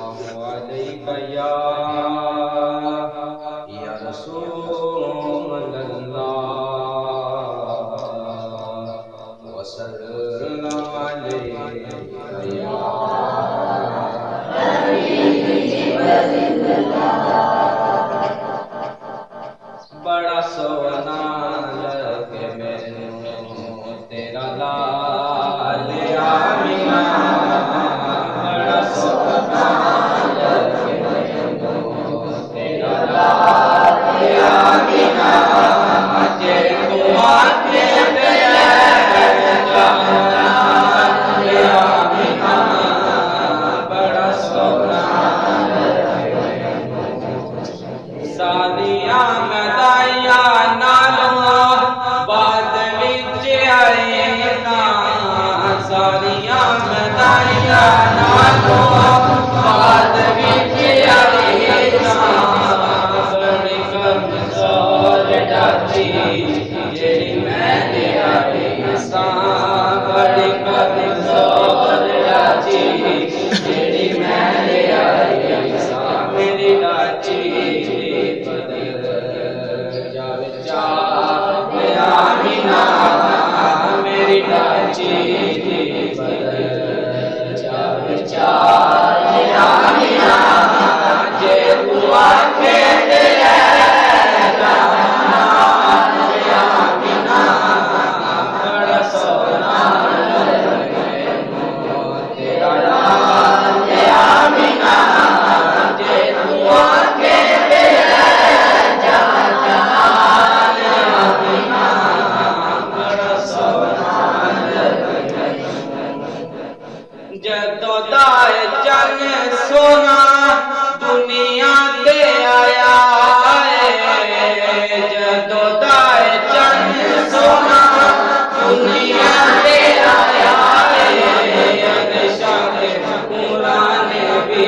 या रसूल अल्लाह वसल्लम अलैका या बड़ा सोना लगे मैनू तेरा लाल आमिना बड़ा सोना लगे मैनू तेरा लाल आमिना जे तू आके आमिना बड़ा सोना सादिया मदाया नालो बाद विच आए ना सादिया मदाया नालो बाद विच आए ना बड़ी कमजोर डाची जेड़ी मैं आई सा बड़ी कमजोर डाची जेड़ी मैं आई सा मेरी डाची मेरी डाची बदल जावे आमिना जे तू आके आमिना बड़ा सोना तेरा लाल आमिना जे तू आके जदों दाए चन सोना दुनिया ते आया है जदों दाए चन सोना दुनिया ते आया है निशान कुरान भी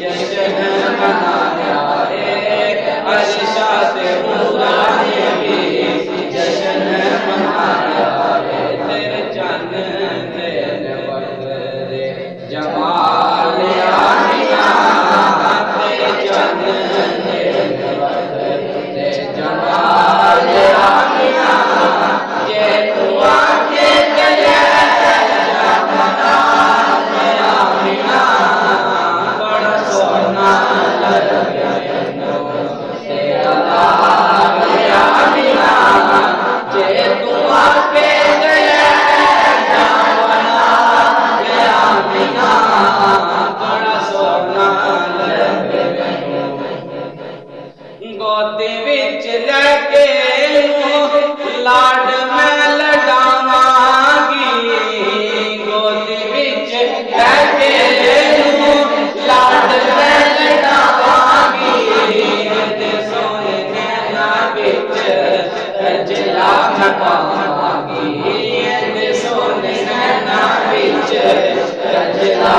जश्न मनाया है अरशाद कुरान भी जश्न मनाया है तेरे चन जमाल आमिना तेरे चंद ते जमाल आमिना जे तू आके गया जमाल आमिना बड़ा सोना लगे तेरा लाल आमिना जे तू आके गया बड़ा सोना लगे गोदी विच लैके लाड मैं लडावांगी गोदी विच लैके लाड मैं लडावांगी ते सोने नैना विच कजला खपावांगी ते सोने नैना विच कजला